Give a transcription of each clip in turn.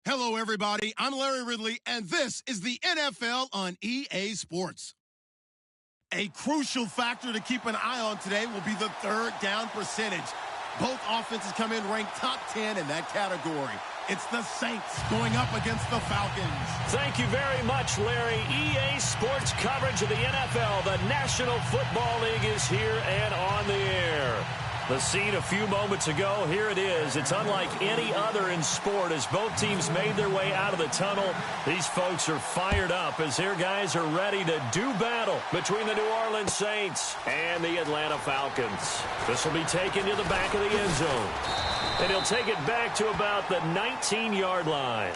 Hello, everybody. I'm Larry Ridley, and this is the NFL on EA Sports. A crucial factor to keep an eye on today will be the third down percentage. Both offenses come in ranked top 10 in that category. It's the Saints going up against the Falcons. Thank you very much, Larry. EA Sports coverage of the NFL. The National Football League is here and on the air. The scene a few moments ago, here it is. It's unlike any other in sport as both teams made their way out of the tunnel. These folks are fired up as their guys are ready to do battle between the New Orleans Saints and the Atlanta Falcons. This will be taken to the back of the end zone. And he'll take it back to about the 19-yard line.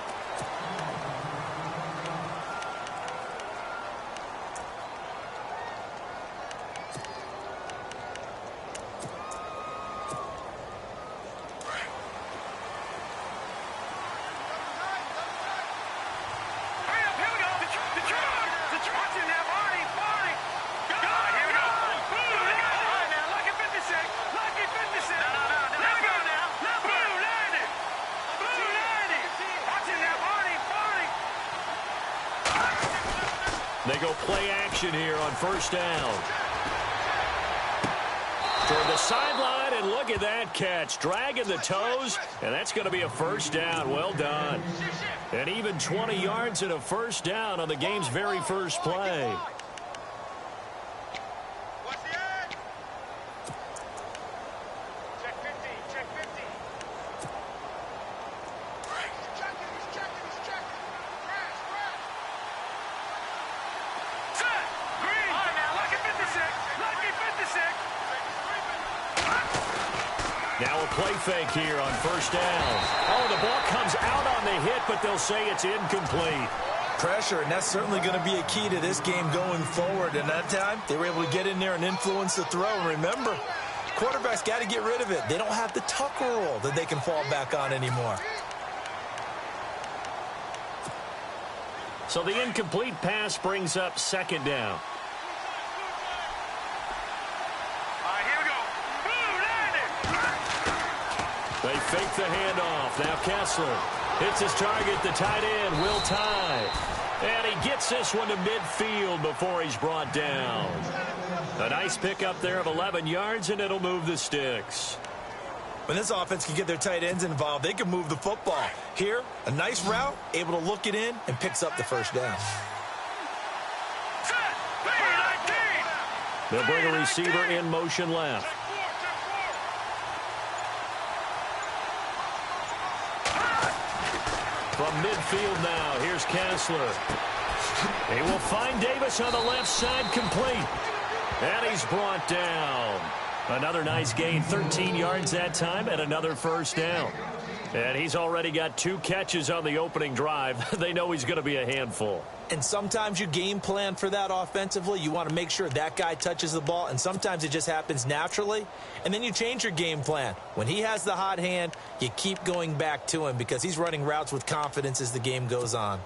They go play action here on first down. Toward the sideline, and look at that catch. Dragging the toes, and that's going to be a first down. Well done. And even 20 yards and a first down on the game's very first play. Now a play fake here on first down. Oh, the ball comes out on the hit, but they'll say it's incomplete. Pressure, and that's certainly going to be a key to this game going forward. And that time, they were able to get in there and influence the throw. And remember, quarterbacks got to get rid of it. They don't have the tuck rule that they can fall back on anymore. So the incomplete pass brings up second down. They fake the handoff. Now Kessler hits his target, the tight end, Will Tye. And he gets this one to midfield before he's brought down. A nice pickup there of 11 yards, and it'll move the sticks. When this offense can get their tight ends involved, they can move the football. Here, a nice route, able to look it in, and picks up the first down. They'll bring a receiver in motion left. From midfield now, here's Kessler. He will find Davis on the left side, complete. And he's brought down. Another nice gain, 13 yards that time, and another first down. And he's already got 2 catches on the opening drive. They know he's going to be a handful. And sometimes you game plan for that offensively. You want to make sure that guy touches the ball, and sometimes it just happens naturally. And then you change your game plan. When he has the hot hand, you keep going back to him because he's running routes with confidence as the game goes on.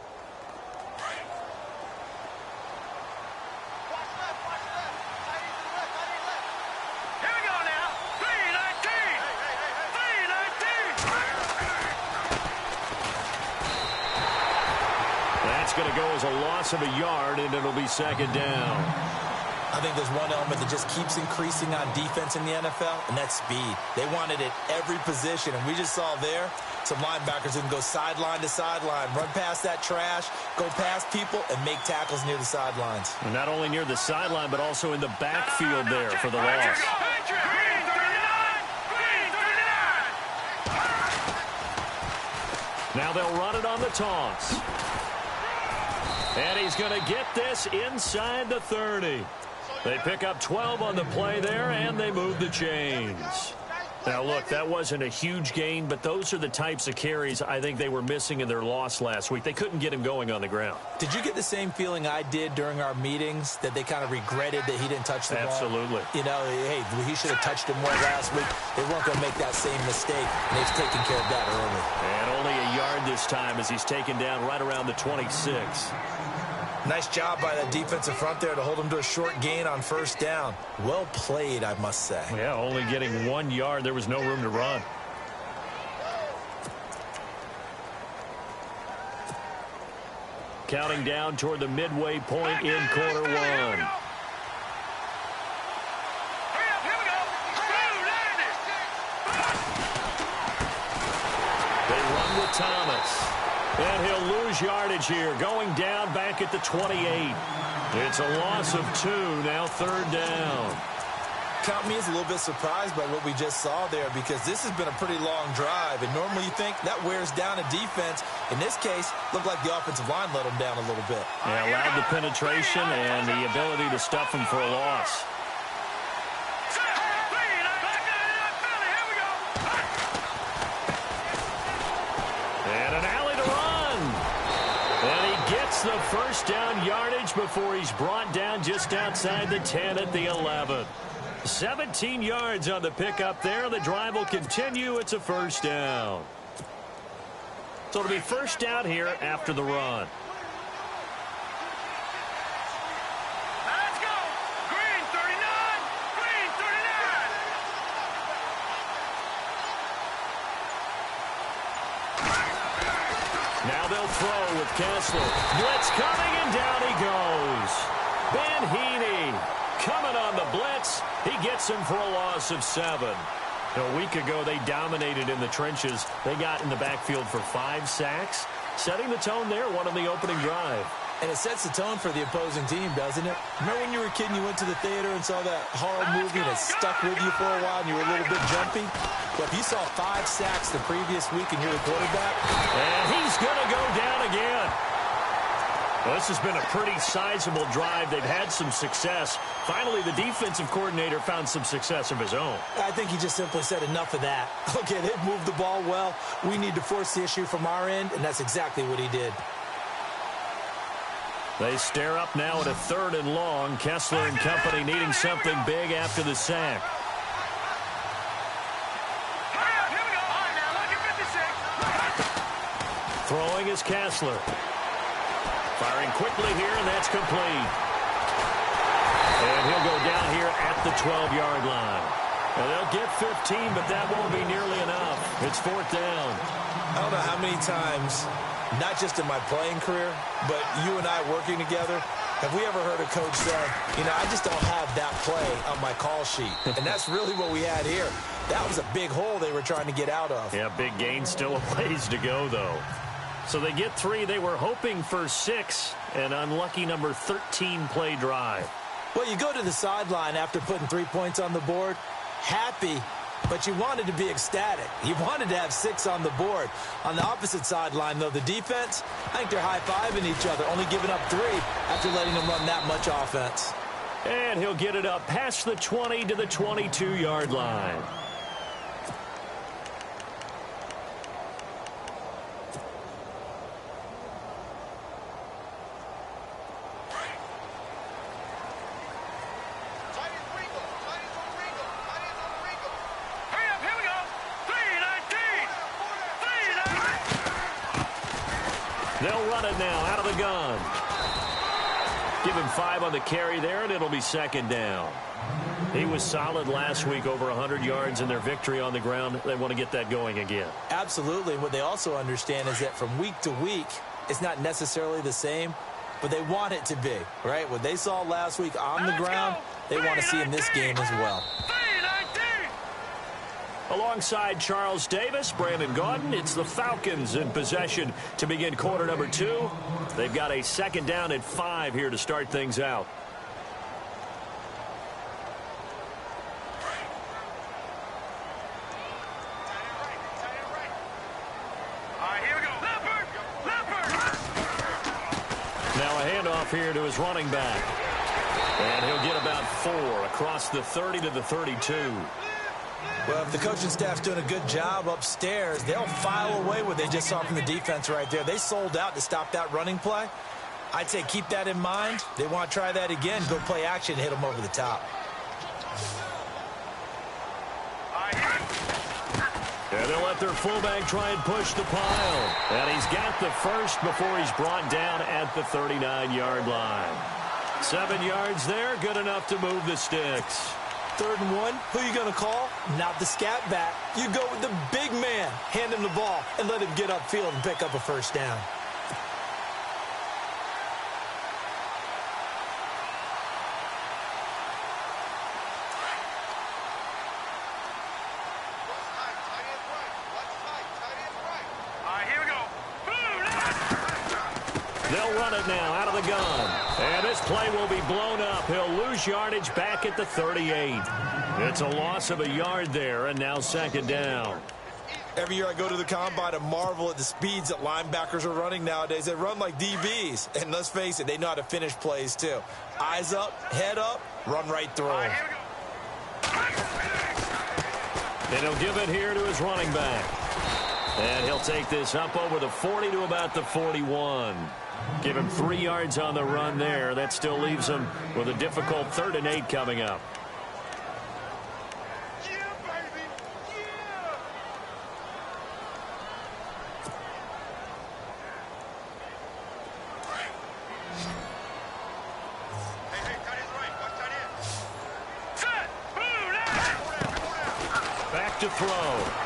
Going to go as a loss of a yard, and it'll be second down. I think there's one element that just keeps increasing on defense in the NFL, and that's speed. They want it at every position, and we just saw there some linebackers who can go sideline to sideline, run past that trash, go past people, and make tackles near the sidelines. And not only near the sideline, but also in the backfield there for the loss. Now they'll run it on the toss. And he's going to get this inside the 30. They pick up 12 on the play there, and they move the chains. Now, look, that wasn't a huge gain, but those are the types of carries I think they were missing in their loss last week. They couldn't get him going on the ground. Did you get the same feeling I did during our meetings, that they kind of regretted that he didn't touch the ball? Absolutely. You know, hey, he should have touched him more last week. They weren't going to make that same mistake, and they've taken care of that early. And only a yard this time as he's taken down right around the 26. Nice job by that defensive front there to hold him to a short gain on first down. Well played, I must say. Yeah, only getting 1 yard. There was no room to run. Counting down toward the midway point in quarter one. They run with Thomas. And he'll lose yardage here, going down back at the 28. It's a loss of 2, now third down. Count me as a little bit surprised by what we just saw there, because this has been a pretty long drive, and normally you think that wears down a defense. In this case, looked like the offensive line let them down a little bit. Yeah, allowed the penetration and the ability to stuff them for a loss. And an alley to run. And he gets the first down yardage before he's brought down just outside the 10 at the 11. 17 yards on the pickup there. The drive will continue. It's a first down. So it'll be first down here after the run. Let's go. Green 39. Green 39. Now they'll throw with Kessler. Blitz coming, and down he goes. Ben Heaney coming on the blitz. He gets him for a loss of 7. A week ago, they dominated in the trenches. They got in the backfield for 5 sacks, setting the tone there, one on the opening drive. And it sets the tone for the opposing team, doesn't it? Remember when you were a kid and you went to the theater and saw that horror movie and it stuck with you for a while and you were a little bit jumpy? Well, if you saw 5 sacks the previous week and you're the quarterback. And he's going to go down again. Well, this has been a pretty sizable drive. They've had some success. Finally, the defensive coordinator found some success of his own. I think he just simply said enough of that. Okay, they've moved the ball well. We need to force the issue from our end, and that's exactly what he did. They stare up now at a 3rd and long. Kessler and company needing something big after the sack. Throwing is Kessler. Firing quickly here, and that's complete. And he'll go down here at the 12-yard line. Now, they'll get 15, but that won't be nearly enough. It's 4th down. I don't know how many times, not just in my playing career, but you and I working together, have we ever heard a coach say, you know, I just don't have that play on my call sheet. And that's really what we had here. That was a big hole they were trying to get out of. Yeah, big gain, still a ways to go, though. So they get 3. They were hoping for 6. An unlucky number 13 play drive. Well, you go to the sideline after putting 3 points on the board, happy, but you wanted to be ecstatic. You wanted to have 6 on the board. On the opposite sideline, though, the defense, I think they're high-fiving each other, only giving up 3 after letting them run that much offense. And he'll get it up past the 20 to the 22-yard line. They'll run it now out of the gun. Give him 5 on the carry there, and it'll be 2nd down. He was solid last week, over 100 yards in their victory on the ground. They want to get that going again. Absolutely. What they also understand is that from week to week, it's not necessarily the same, but they want it to be, right? What they saw last week on the ground, they want to see in this game as well. Alongside Charles Davis, Brandon Gaudin, it's the Falcons in possession to begin quarter number 2. They've got a 2nd down at 5 here to start things out. Now a handoff here to his running back. And he'll get about 4 across the 30 to the 32. Well, if the coaching staff's doing a good job upstairs, they'll file away what they just saw from the defense right there. They sold out to stop that running play. I'd say keep that in mind. They want to try that again, go play action, hit them over the top. And they'll let their fullback try and push the pile. And he's got the first before he's brought down at the 39-yard line. 7 yards there, good enough to move the sticks. 3rd and 1, who are you going to call? Not the scat back. You go with the big man. Hand him the ball and let him get upfield and pick up a first down. They'll run it now out of the gun. And this play will be blown up. He'll lose yardage back at the 38. It's a loss of a yard there, and now second down. Every year I go to the combine and marvel at the speeds that linebackers are running nowadays. They run like DBs. And let's face it, they know how to finish plays too. Eyes up, head up, run right through them. And he'll give it here to his running back. And he'll take this up over the 40 to about the 41. Give him 3 yards on the run there. That still leaves him with a difficult 3rd and 8 coming up. Back to throw.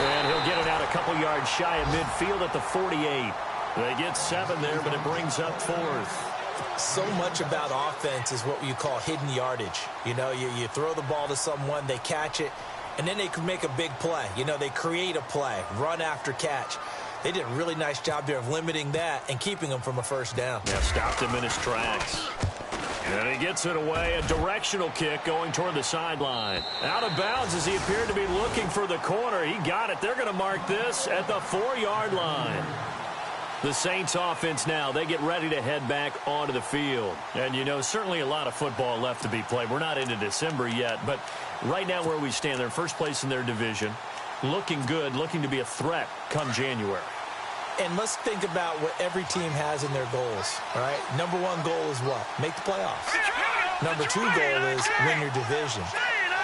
And he'll get it out a couple yards shy of midfield at the 48. They get 7 there, but it brings up 4th. So much about offense is what you call hidden yardage. You know, you throw the ball to someone, they catch it, and then they can make a big play. You know, they create a play, run after catch. They did a really nice job there of limiting that and keeping him from a first down. Yeah, stopped him in his tracks. And he gets it away, a directional kick going toward the sideline. Out of bounds as he appeared to be looking for the corner. He got it. They're going to mark this at the 4-yard line. The Saints offense now, they get ready to head back onto the field. And, you know, certainly a lot of football left to be played. We're not into December yet, but right now where we stand, they're first place in their division. Looking good, looking to be a threat come January. And let's think about what every team has in their goals, all right? Number 1 goal is what? Make the playoffs. Number 2 goal is win your division.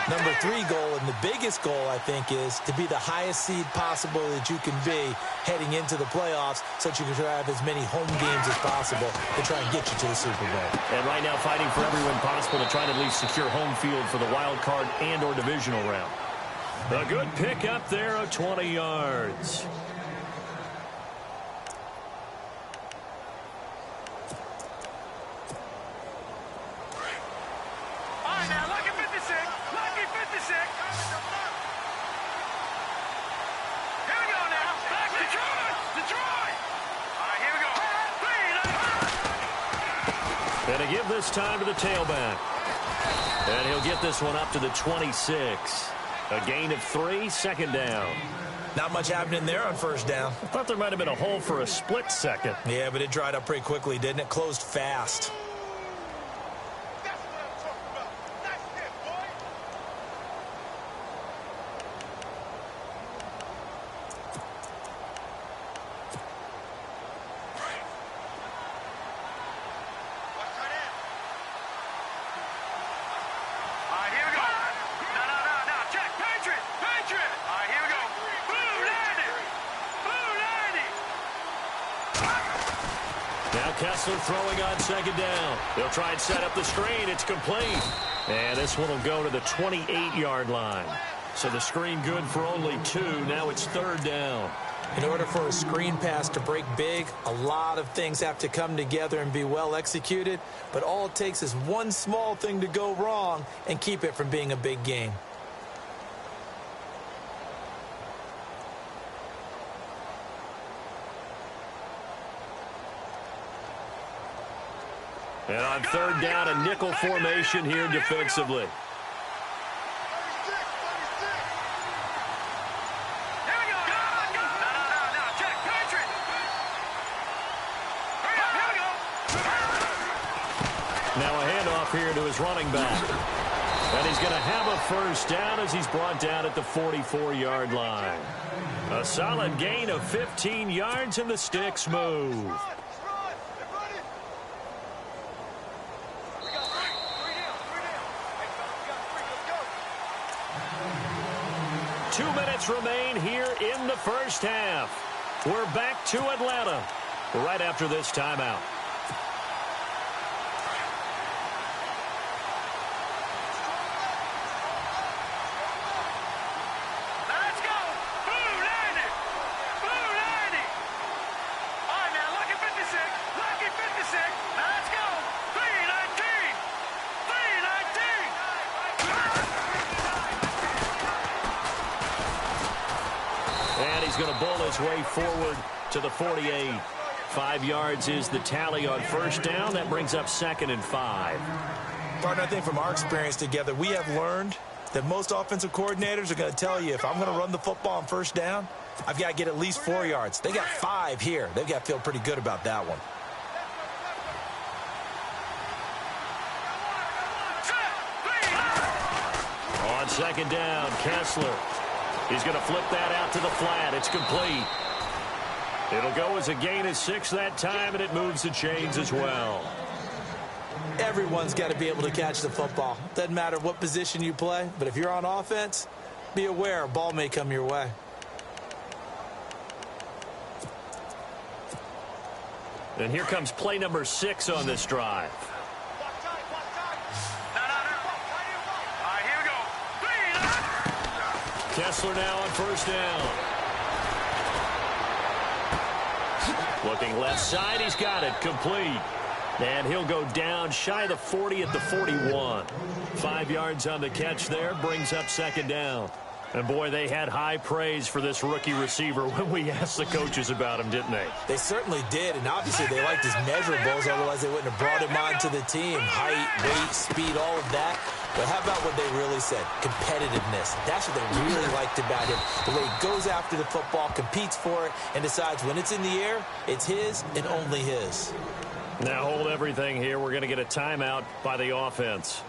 Number 3 goal, and the biggest goal, I think, is to be the highest seed possible that you can be heading into the playoffs so that you can have as many home games as possible to try and get you to the Super Bowl. And right now fighting for every win possible to try to at least secure home field for the wild card and or divisional round. A good pick up there of 20 yards. And to give this time to the tailback. And he'll get this one up to the 26. A gain of 3, second down. Not much happening there on first down. I thought there might have been a hole for a split second. Yeah, but it dried up pretty quickly, didn't it? Closed fast. Kessler throwing on second down. They'll try and set up the screen. It's complete. And this one will go to the 28-yard line. So the screen good for only 2. Now it's 3rd down. In order for a screen pass to break big, a lot of things have to come together and be well executed. But all it takes is one small thing to go wrong and keep it from being a big game. And on 3rd down, a nickel formation here defensively. Now a handoff here to his running back. And he's going to have a first down as he's brought down at the 44-yard line. A solid gain of 15 yards and the sticks move. 2 minutes remain here in the first half. We're back to Atlanta right after this timeout. Let's go. Blue 90. Blue 90. All right, now, lucky 56. Lucky 56. Let's go. 319. 319. And he's going to bowl his way forward to the 48. 5 yards is the tally on first down. That brings up 2nd and 5. Partner, I think from our experience together, we have learned that most offensive coordinators are going to tell you, if I'm going to run the football on first down, I've got to get at least 4 yards. They got 5 here. They've got to feel pretty good about that one. On 2nd down, Kessler. He's going to flip that out to the flat. It's complete. It'll go as a gain of 6 that time, and it moves the chains as well. Everyone's got to be able to catch the football. Doesn't matter what position you play, but if you're on offense, be aware a ball may come your way. And here comes play number 6 on this drive. Kessler now on first down. Looking left side, he's got it, complete. And he'll go down shy of the 40 at the 41. 5 yards on the catch there, brings up 2nd down. And, boy, they had high praise for this rookie receiver when we asked the coaches about him, didn't they? They certainly did, and obviously they liked his measurables, otherwise they wouldn't have brought him onto the team. Height, weight, speed, all of that. But how about what they really said? Competitiveness. That's what they really liked about him. The way he goes after the football, competes for it, and decides when it's in the air, it's his and only his. Now hold everything here. We're going to get a timeout by the offense.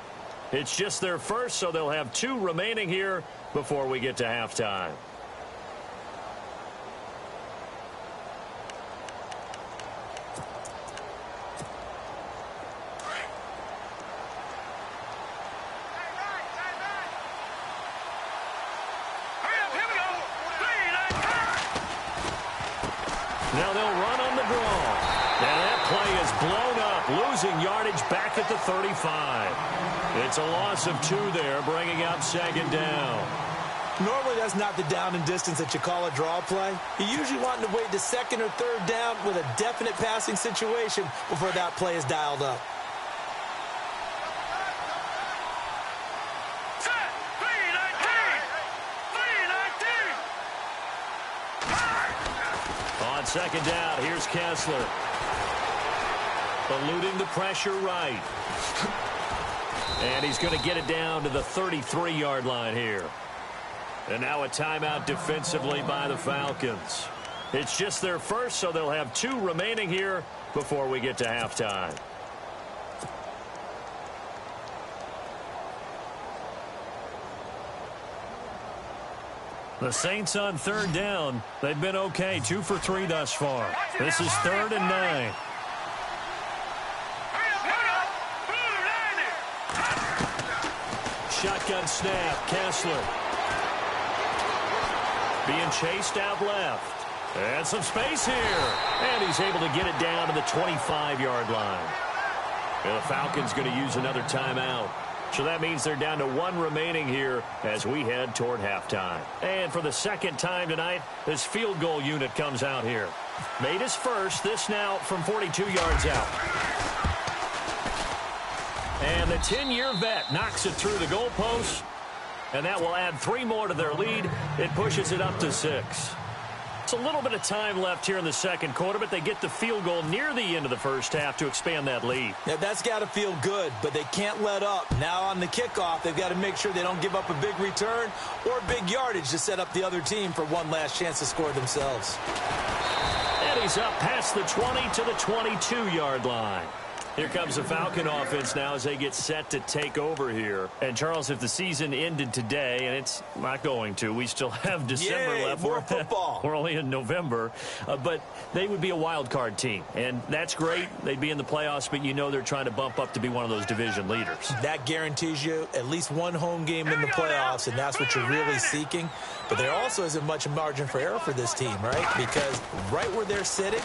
It's just their first, so they'll have 2 remaining here before we get to halftime. Now they'll run on the draw. And that play is blown up, losing yardage back at the 35. It's a loss of 2 there, bringing up 2nd down. Normally that's not the down and distance that you call a draw play. You usually want to wait to 2nd or 3rd down with a definite passing situation before that play is dialed up. On 2nd down, here's Kessler. Eluding the pressure right. And he's going to get it down to the 33-yard line here. And now a timeout defensively by the Falcons. It's just their first, so they'll have 2 remaining here before we get to halftime. The Saints on 3rd down. They've been okay, 2 for 3 thus far. This is 3rd and 9. Shotgun snap, Kessler. Being chased out left. And some space here. And he's able to get it down to the 25-yard line. And the Falcons going to use another timeout. So that means they're down to 1 remaining here as we head toward halftime. And for the 2nd time tonight, this field goal unit comes out here. Made his first, this now from 42 yards out. And the 10-year vet knocks it through the goalpost, and that will add 3 more to their lead. It pushes it up to 6. It's a little bit of time left here in the 2nd quarter, but they get the field goal near the end of the 1st half to expand that lead. Yeah, that's got to feel good, but they can't let up. Now on the kickoff, they've got to make sure they don't give up a big return or big yardage to set up the other team for one last chance to score themselves. And he's up past the 20 to the 22-yard line. Here comes the Falcon offense now as they get set to take over here. And, Charles, if the season ended today, and it's not going to, we still have December left. More football. We're only in November. But they would be a wild card team. And that's great. They'd be in the playoffs, but you know they're trying to bump up to be one of those division leaders. That guarantees you at least 1 home game in the playoffs, and that's what you're really seeking. But there also isn't much margin for error for this team, right? Because right where they're sitting,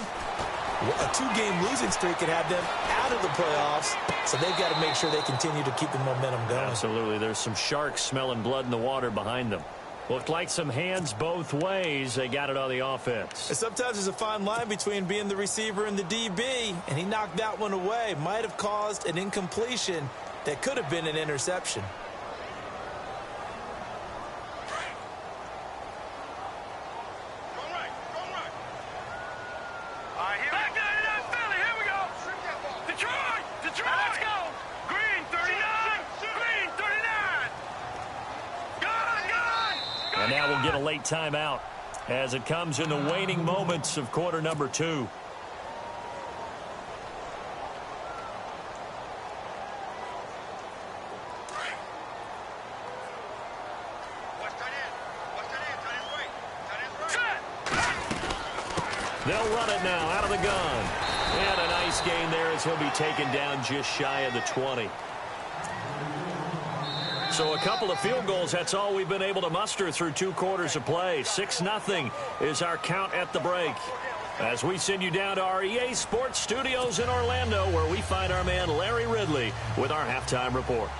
a 2-game losing streak could have them out of the playoffs, so they've got to make sure they continue to keep the momentum going. Absolutely. There's some sharks smelling blood in the water behind them. Looked like some hands both ways. They got it on the offense. And sometimes there's a fine line between being the receiver and the DB, and he knocked that one away. Might have caused an incompletion that could have been an interception. that timeout as it comes in the waning moments of quarter number 2. They'll run it now out of the gun. And a nice gain there as he'll be taken down just shy of the 20. So a couple of field goals, that's all we've been able to muster through 2 quarters of play. 6-0 is our count at the break. As we send you down to our EA Sports Studios in Orlando, where we find our man Larry Ridley with our halftime report.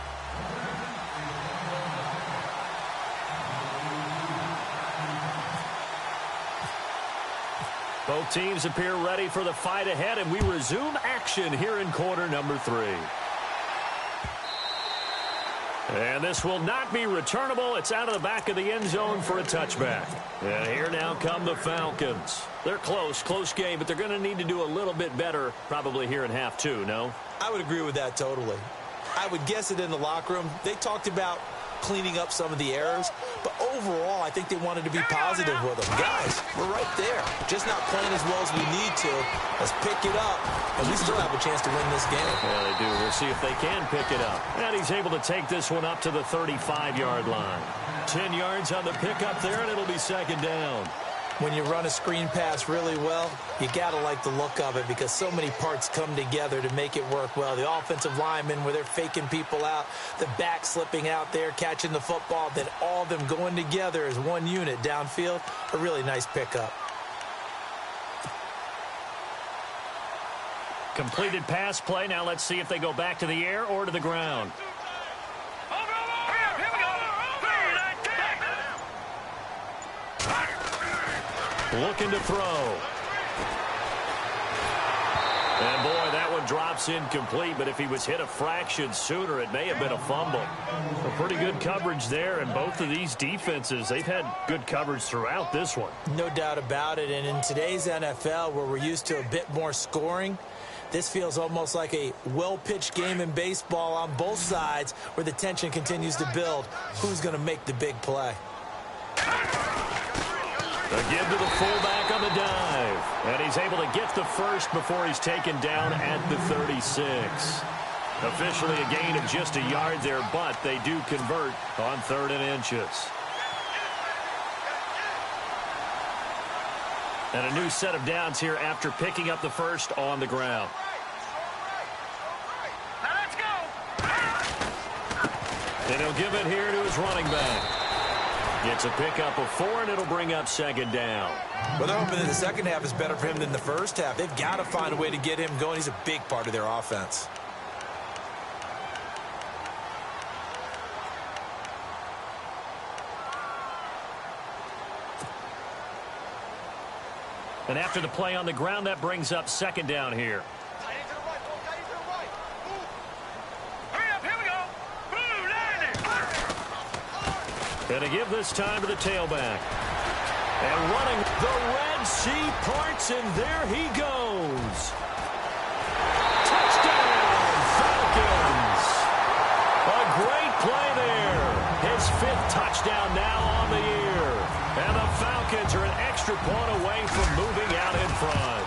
Both teams appear ready for the fight ahead, and we resume action here in quarter number 3. And this will not be returnable. It's out of the back of the end zone for a touchback. And here now come the Falcons. They're close game, but they're going to need to do a little bit better probably here in half 2, no? I would agree with that totally. I would guess it in the locker room. They talked about cleaning up some of the errors, but overall, I think they wanted to be positive with them. Guys, we're right there. Just not playing as well as we need to. Let's pick it up, and we still have a chance to win this game. Yeah, they do. We'll see if they can pick it up. And he's able to take this one up to the 35-yard line. 10 yards on the pickup there, and it'll be second down. When you run a screen pass really well, you got to like the look of it because so many parts come together to make it work well. The offensive linemen, where they're faking people out, the back slipping out there, catching the football, then all of them going together as one unit downfield. A really nice pickup. Completed pass play. Now let's see if they go back to the air or to the ground. Looking to throw. And boy, that one drops incomplete, but if he was hit a fraction sooner, it may have been a fumble. A pretty good coverage there, and both of these defenses, they've had good coverage throughout this one. No doubt about it, and in today's NFL, where we're used to a bit more scoring, this feels almost like a well-pitched game in baseball on both sides, where the tension continues to build. Who's going to make the big play? Again to the fullback on the dive. And he's able to get the first before he's taken down at the 36. Officially a gain of just a yard there, but they do convert on 3rd and inches. And a new set of downs here after picking up the first on the ground. Now let's go. And he'll give it here to his running back. It's a pickup of 4, and it'll bring up second down. Well, they're hoping that the second half is better for him than the first half. They've got to find a way to get him going. He's a big part of their offense. And after the play on the ground, that brings up second down here. And to give this time to the tailback. And running the Red Sea parts, and there he goes. Touchdown, Falcons. A great play there. His 5th touchdown now on the year. And the Falcons are an extra point away from moving out in front.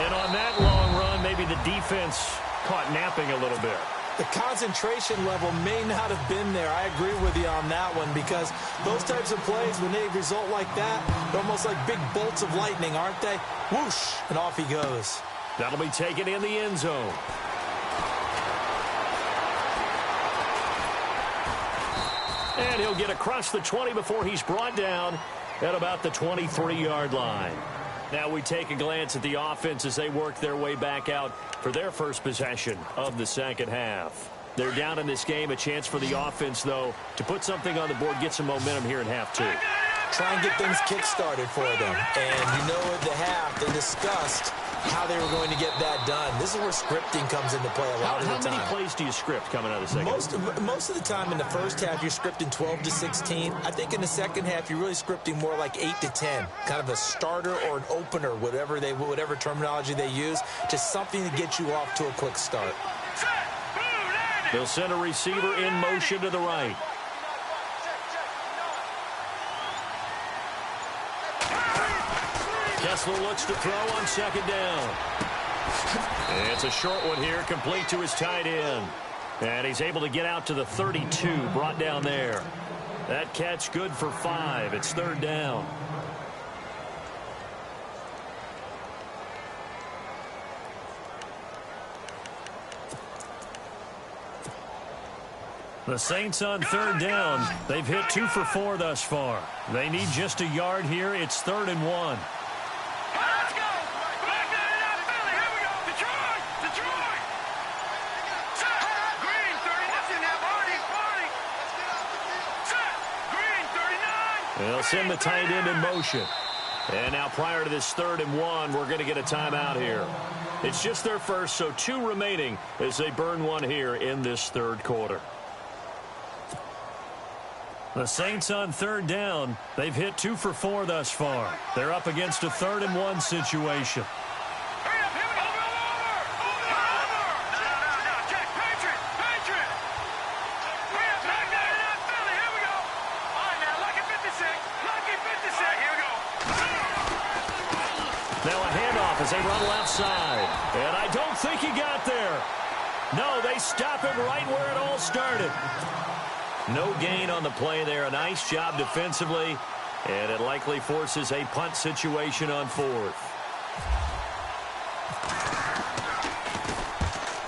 And on that long run, maybe the defense caught napping a little bit. The concentration level may not have been there. I agree with you on that one because those types of plays, when they result like that, they're almost like big bolts of lightning, aren't they? Whoosh, and off he goes. That'll be taken in the end zone. And he'll get across the 20 before he's brought down at about the 23-yard line. Now we take a glance at the offense as they work their way back out for their first possession of the second half. They're down in this game. A chance for the offense, though, to put something on the board, get some momentum here in half 2. Try and get things kick-started for them. And you know at the half, they discussed how they were going to get that done. This is where scripting comes into play a lot of the time. How many plays do you script coming out of the second? Most of the time in the first half, you're scripting 12 to 16. I think in the second half, you're really scripting more like 8 to 10. Kind of a starter or an opener, whatever terminology they use. Just something to get you off to a quick start. They'll send a receiver in motion to the right. Kessler looks to throw on second down. It's a short one here, complete to his tight end. And he's able to get out to the 32, brought down there. That catch good for 5. It's third down. The Saints on third down. They've hit 2 for 4 thus far. They need just a yard here. It's 3rd and 1. Let's go. Back there in Philly. Here we go. Detroit. Set. Green, 30. What's in there? Barney. Set. Green, 39. They'll send the tight end in motion. And now prior to this 3rd and 1, we're going to get a timeout here. It's just their first, so 2 remaining as they burn one here in this 3rd quarter. The Saints on third down. They've hit 2 for 4 thus far. They're up against a 3rd and 1 situation. Hurry up. Here we go. Over. No. Check. Patriot. Hurry up. Back there in Philly. Here we go. All right, now. Lucky 56. Here we go. Now a handoff as they run left side. And I don't think he got there. No, they stop him right where it all started. No gain on the play there. A nice job defensively. And it likely forces a punt situation on 4th.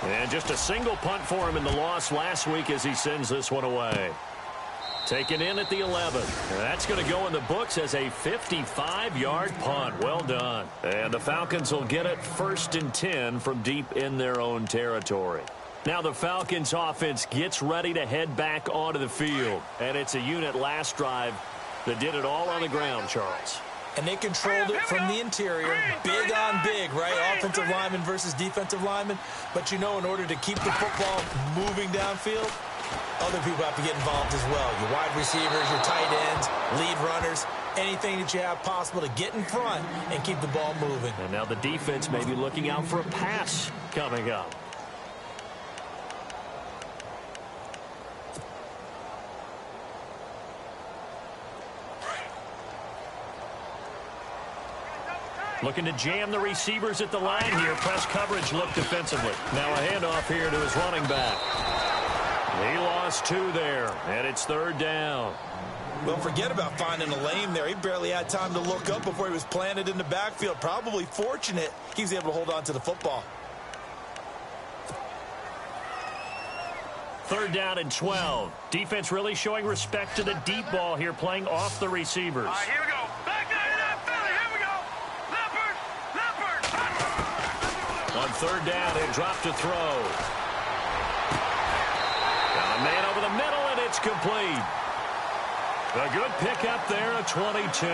And just a single punt for him in the loss last week as he sends this one away. Taken in at the 11. That's going to go in the books as a 55-yard punt. Well done. And the Falcons will get it 1st and 10 from deep in their own territory. Now the Falcons offense gets ready to head back onto the field. And it's a unit last drive that did it all on the ground, Charles. And they controlled it from the interior, big on big, right? Offensive lineman versus defensive lineman. But, you know, in order to keep the football moving downfield, other people have to get involved as well. Your wide receivers, your tight ends, lead runners, anything that you have possible to get in front and keep the ball moving. And now the defense may be looking out for a pass coming up. Looking to jam the receivers at the line here. Press coverage look defensively. Now a handoff here to his running back. He lost 2 there, and it's 3rd down. Well, forget about finding a lane there. He barely had time to look up before he was planted in the backfield. Probably fortunate he was able to hold on to the football. 3rd down and 12. Defense really showing respect to the deep ball here, playing off the receivers. All right, here we go. Back there in Philly. Here we go. Leopard. On 3rd down, he'll drop to throw. Got a man over the middle, and it's complete. A good pickup there, a 22.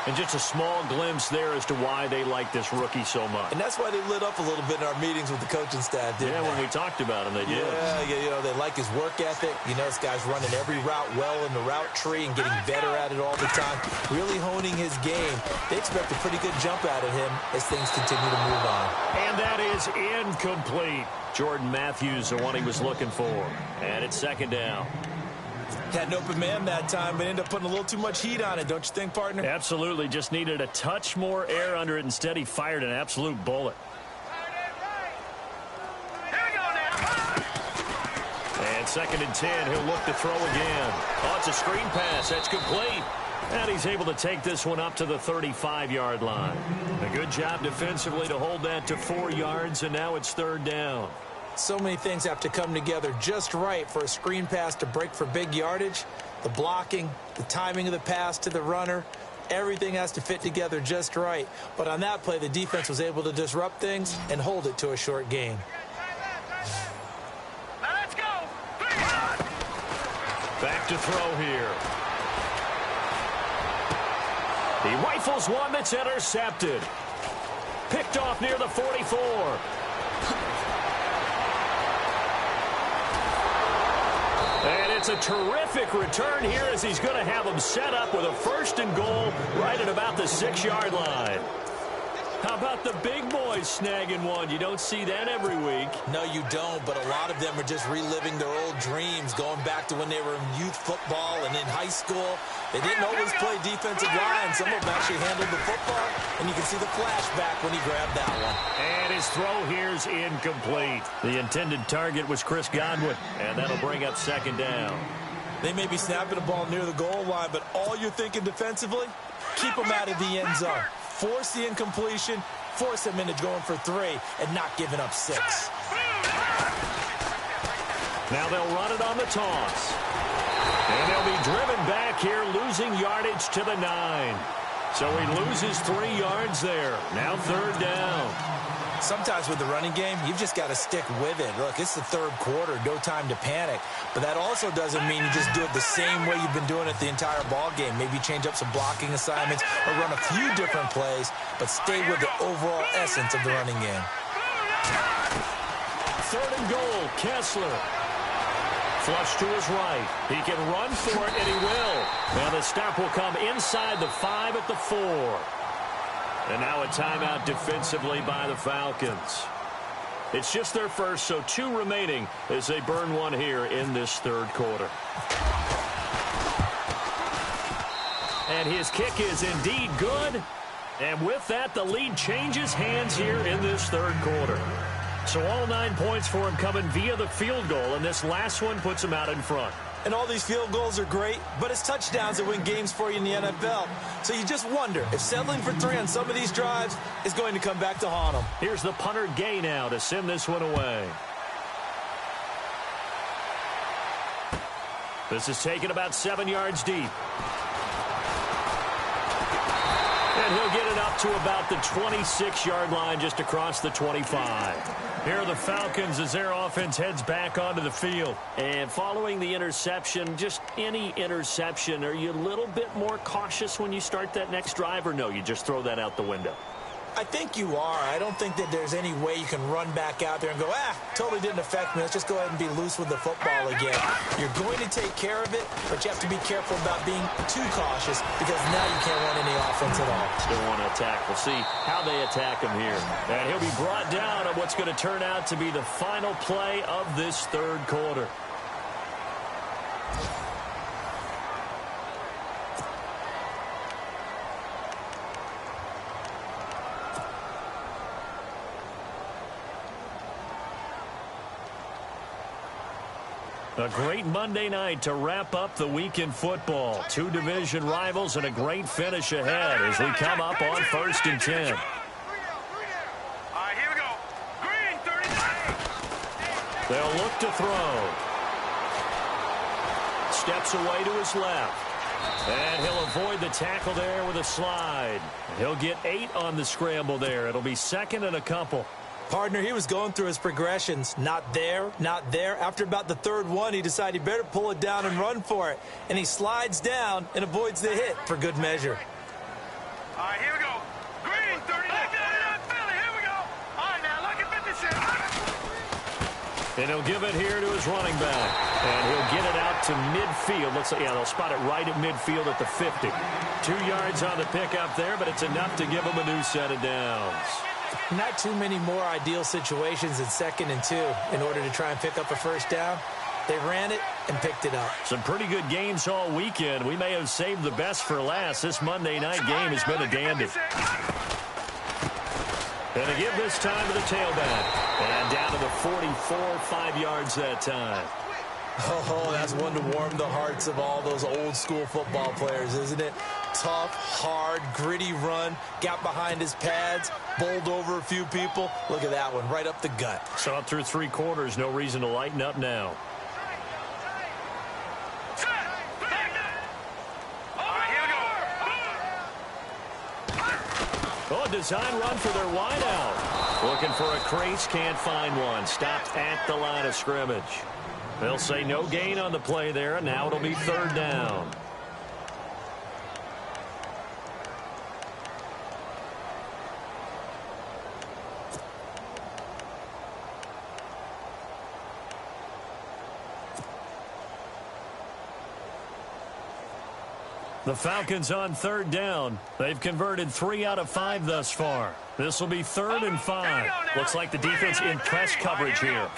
And just a small glimpse there as to why they like this rookie so much. And that's why they lit up a little bit in our meetings with the coaching staff, didn't they? When we talked about him, they did. Yeah, you know, they like his work ethic. You know, this guy's running every route well in the route tree and getting better at it all the time, really honing his game. They expect a pretty good jump out of him as things continue to move on. And that is incomplete. Jordan Matthews, the one he was looking for. And it's 2nd down. Had an open man that time, but ended up putting a little too much heat on it, don't you think, partner? Absolutely. Just needed a touch more air under it. Instead, he fired an absolute bullet. Here we go now. And 2nd and 10. He'll look to throw again. Oh, it's a screen pass. That's complete. And he's able to take this one up to the 35-yard line. A good job defensively to hold that to 4 yards, and now it's 3rd down. So many things have to come together just right for a screen pass to break for big yardage. The blocking, the timing of the pass to the runner, everything has to fit together just right. But on that play, the defense was able to disrupt things and hold it to a short gain. Now let's go. Back to throw here. He rifles one that's intercepted. Picked off near the 44. And it's a terrific return here as he's going to have him set up with a 1st and goal right at about the 6-yard line. How about the big boys snagging one? You don't see that every week. No, you don't, but a lot of them are just reliving their old dreams, going back to when they were in youth football and in high school. They didn't always play defensive line. Some of them actually handled the football, and you can see the flashback when he grabbed that one. And his throw here's incomplete. The intended target was Chris Godwin, and that'll bring up second down. They may be snapping the ball near the goal line, but all you're thinking defensively, keep them out of the end zone. Force the incompletion, force them into going for 3, and not giving up 6. Now they'll run it on the toss. And they'll be driven back here, losing yardage to the 9. So he loses 3 yards there. Now third down. Sometimes with the running game, you've just got to stick with it. Look, it's the third quarter, no time to panic. But that also doesn't mean you just do it the same way you've been doing it the entire ball game. Maybe change up some blocking assignments or run a few different plays, but stay with the overall essence of the running game. Third and goal, Kessler. Flush to his right. He can run for it, and he will. Now the stop will come inside the 5 at the 4. And now a timeout defensively by the Falcons. It's just their first, so 2 remaining as they burn one here in this third quarter. And his kick is indeed good. And with that, the lead changes hands here in this third quarter. So all 9 points for him coming via the field goal, and this last one puts him out in front. And all these field goals are great, but it's touchdowns that win games for you in the NFL. So you just wonder if settling for 3 on some of these drives is going to come back to haunt them. Here's the punter Gay now to send this one away. This is taken about 7 yards deep. And he'll get it up to about the 26-yard line, just across the 25. Here are the Falcons as their offense heads back onto the field. And following the interception, just any interception, are you a little bit more cautious when you start that next drive, or no, you just throw that out the window? I think you are. I don't think that there's any way you can run back out there and go, totally didn't affect me. Let's just go ahead and be loose with the football again. You're going to take care of it, but you have to be careful about being too cautious because now you can't run any offense at all. Still want to attack. We'll see how they attack him here. And he'll be brought down on what's going to turn out to be the final play of this third quarter. A great Monday night to wrap up the week in football. 2 division rivals and a great finish ahead as we come up on 1st and 10. All right, here we go. Green, 39. They'll look to throw. Steps away to his left. And he'll avoid the tackle there with a slide. He'll get 8 on the scramble there. It'll be 2nd and a couple. Partner, he was going through his progressions. Not there, not there. After about the 3rd one, he decided he better pull it down and run for it. And he slides down and avoids the hit for good measure. All right, here we go. Green, 39. Here we go. All right, now look at 56. And he'll give it here to his running back. And he'll get it out to midfield. Looks like, they'll spot it right at midfield at the 50. 2 yards on the pickup there, but it's enough to give him a new set of downs. Not too many more ideal situations in 2nd and 2 in order to try and pick up a first down. They ran it and picked it up. Some pretty good games all weekend. We may have saved the best for last. This Monday night game has been a dandy. And they give this time to the tailback. And down to the 44, 5 yards that time. Oh, that's one to warm the hearts of all those old school football players, isn't it? Tough, hard, gritty run, got behind his pads, bowled over a few people. Look at that one, right up the gut. Saw it through 3 quarters, no reason to lighten up now. Oh, a design run for their wideout. Looking for a crease, can't find one. Stopped at the line of scrimmage. They'll say no gain on the play there, and now it'll be 3rd down. The Falcons on third down. They've converted 3 out of 5 thus far. This will be 3rd and 5. Looks like the defense in press coverage here.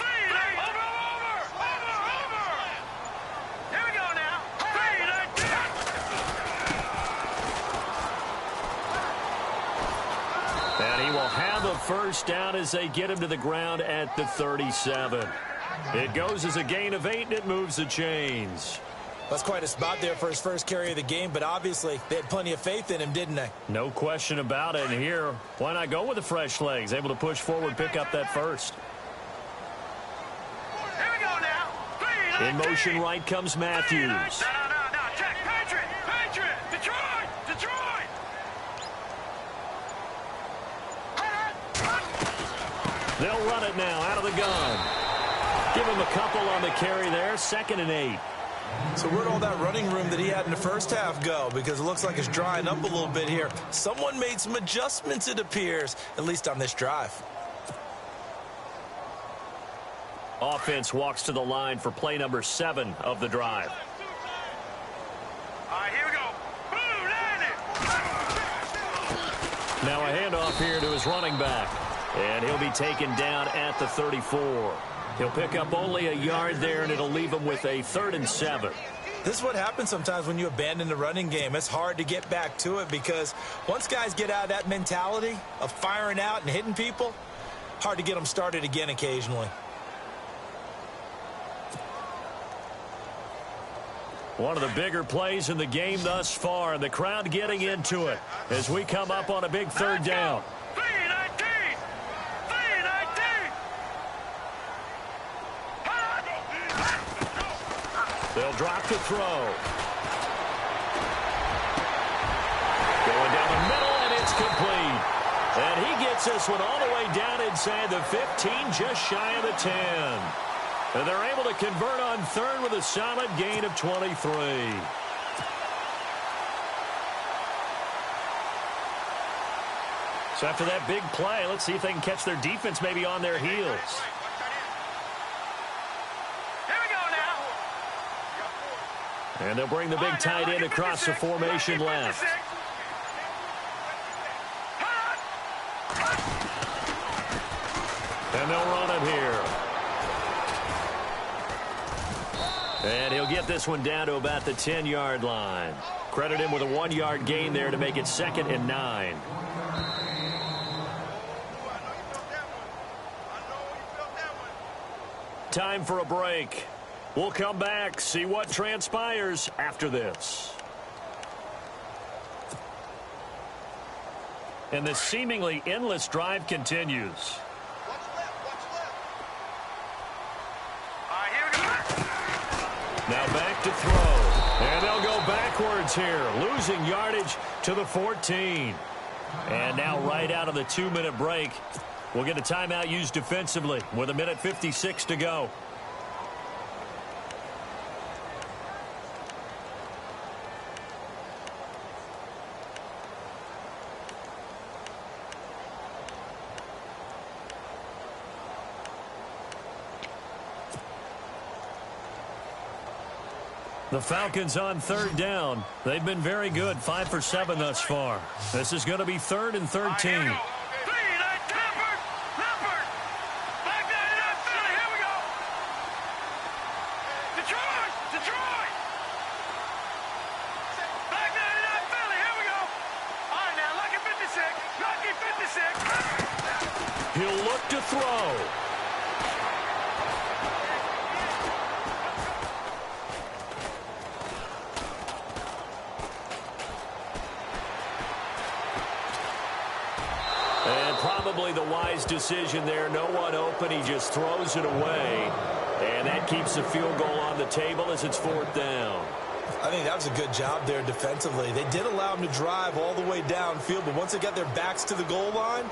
And he will have a first down as they get him to the ground at the 37. It goes as a gain of 8, and it moves the chains. That's quite a spot there for his first carry of the game, but obviously they had plenty of faith in him, didn't they? No question about it. And here, why not go with the fresh legs? Able to push forward, pick up that first. Here we go now. In motion right comes Matthews. No. Check. Patriot. Detroit. They'll run it now out of the gun. Give him a couple on the carry there. 2nd and 8. So where'd all that running room that he had in the first half go? Because it looks like it's drying up a little bit here. Someone made some adjustments, it appears, at least on this drive. Offense walks to the line for play number 7 of the drive. All right, here we go. Boom, land it. Now a handoff here to his running back. And he'll be taken down at the 34. He'll pick up only a yard there, and it'll leave him with a 3rd and 7. This is what happens sometimes when you abandon the running game. It's hard to get back to it because once guys get out of that mentality of firing out and hitting people, hard to get them started again occasionally. One of the bigger plays in the game thus far, and the crowd getting into it as we come up on a big 3rd down. They'll drop the throw. Going down the middle, and it's complete. And he gets this one all the way down inside the 15, just shy of the 10. And they're able to convert on 3rd with a solid gain of 23. So after that big play, let's see if they can catch their defense maybe on their heels. And they'll bring the big tight end across the formation left. And they'll run it here. And he'll get this one down to about the 10-yard line. Credit him with a 1-yard gain there to make it 2nd and 9. Time for a break. We'll come back, see what transpires after this. And the seemingly endless drive continues. Now back to throw. And they'll go backwards here, losing yardage to the 14. And now right out of the 2-minute break, we'll get a timeout used defensively with 1:56 to go. The Falcons on 3rd down. They've been very good, 5 for 7 thus far. This is going to be 3rd and 13. He'll look to throw. And probably the wise decision there. No one open. He just throws it away. And that keeps the field goal on the table as it's 4th down. I think that was a good job there defensively. They did allow them to drive all the way downfield, but once they got their backs to the goal line,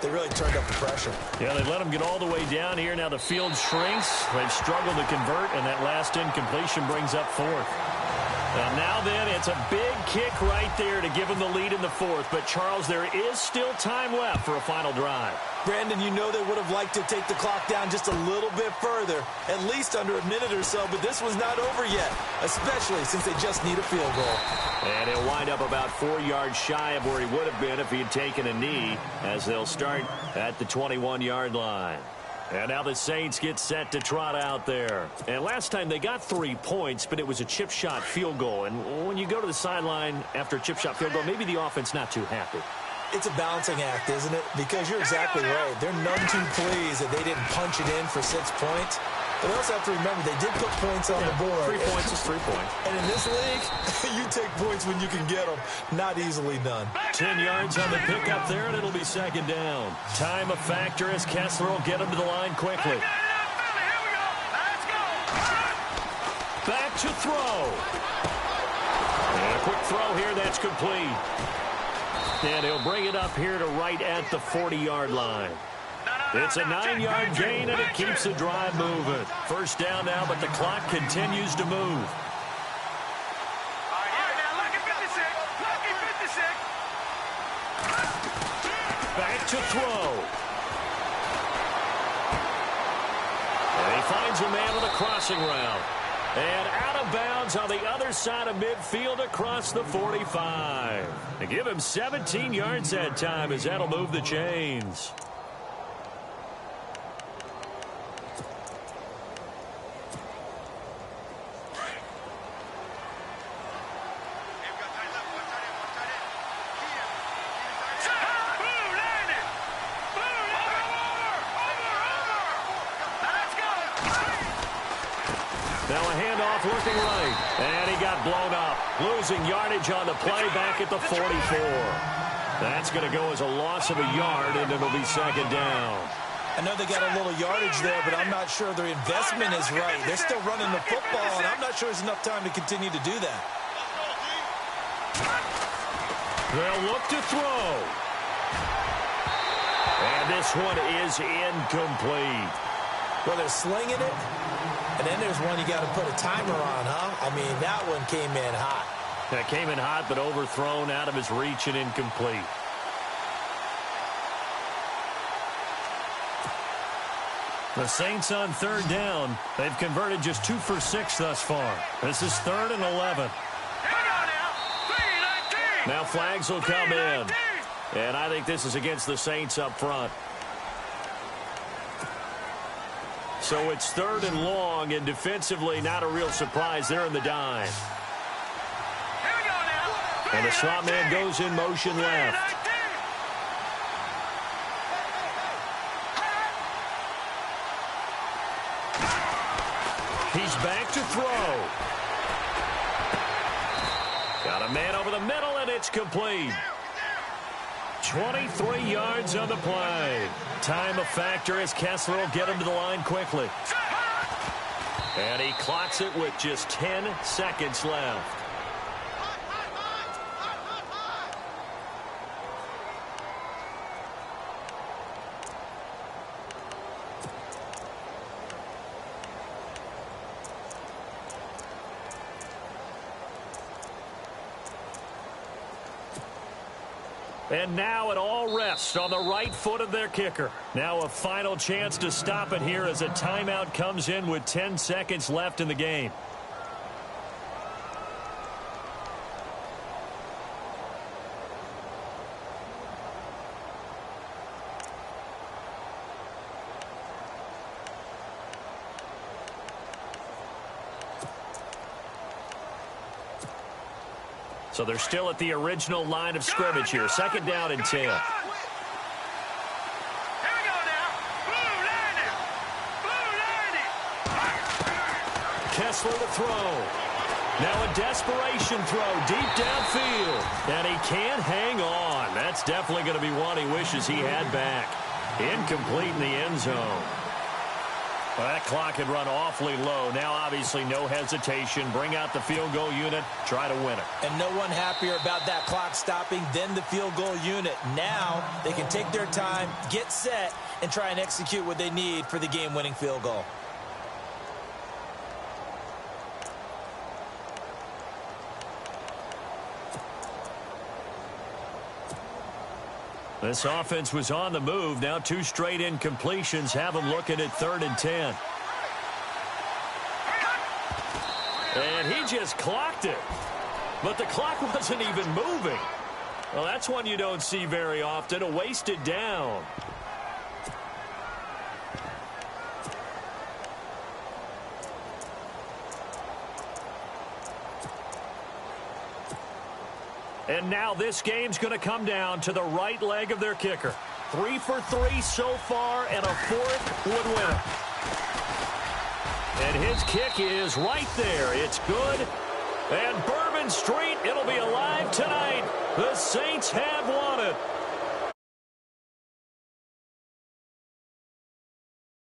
they really turned up the pressure. Yeah, they let them get all the way down here. Now the field shrinks. They've struggled to convert, and that last incompletion brings up 4th. And now then, it's a big kick right there to give them the lead in the fourth. But, Charles, there is still time left for a final drive. Brandon, you know they would have liked to take the clock down just a little bit further, at least under a minute or so, but this was not over yet, especially since they just need a field goal. And he'll wind up about 4 yards shy of where he would have been if he had taken a knee, as they'll start at the 21-yard line. And now the Saints get set to trot out there. And last time they got 3 points, but it was a chip shot field goal. And when you go to the sideline after a chip shot field goal, maybe the offense not too happy. It's a balancing act, isn't it? Because you're exactly right. They're none too pleased that they didn't punch it in for 6 points. But they also have to remember they did put points on the board. 3 points is 3 points. And in this league, you take points when you can get them. Not easily done. 10 yards on the pickup there, and it'll be second down. Time a factor as Kessler will get him to the line quickly. Back to throw. And a quick throw here, that's complete. And he'll bring it up here to right at the 40-yard line. It's a 9-yard gain, and it keeps the drive moving. First down now, but the clock continues to move. Back to throw. And he finds a man with a crossing route. And out of bounds on the other side of midfield across the 45. They give him 17 yards that time as that'll move the chains. Now a handoff looking right. And he got blown up. Losing yardage on the play back at the 44. That's going to go as a loss of a yard, and it'll be second down. I know they got a little yardage there, but I'm not sure their investment is right. They're still running the football, and I'm not sure there's enough time to continue to do that. They'll look to throw. And this one is incomplete. Well, they're slinging it. And then there's one you got to put a timer on, huh? I mean, that one came in hot. That came in hot, but overthrown out of his reach and incomplete. The Saints on third down. They've converted just 2 for 6 thus far. This is 3rd and 11. Now flags will come in. And I think this is against the Saints up front. So it's 3rd and long, and defensively not a real surprise. They're in the dime. And the slot man goes in motion left. He's back to throw. Got a man over the middle, and it's complete. 23 yards on the play. Time a factor as Kessler will get him to the line quickly. And he clocks it with just 10 seconds left. And now it all rests on the right foot of their kicker. Now a final chance to stop it here as a timeout comes in with 10 seconds left in the game. So they're still at the original line of scrimmage here. Second down and 10. Kessler to throw. Now a desperation throw deep downfield. And he can't hang on. That's definitely going to be one he wishes he had back. Incomplete in the end zone. Well, that clock had run awfully low. Now, obviously, no hesitation. Bring out the field goal unit. Try to win it. And no one happier about that clock stopping than the field goal unit. Now, they can take their time, get set, and try and execute what they need for the game-winning field goal. This offense was on the move. Now 2 straight incompletions have them looking at 3rd and 10. And he just clocked it. But the clock wasn't even moving. Well, that's one you don't see very often, a wasted down. And now this game's going to come down to the right leg of their kicker. 3 for 3 so far, and a 4th would win it. And his kick is right there. It's good. And Bourbon Street, it'll be alive tonight. The Saints have won it.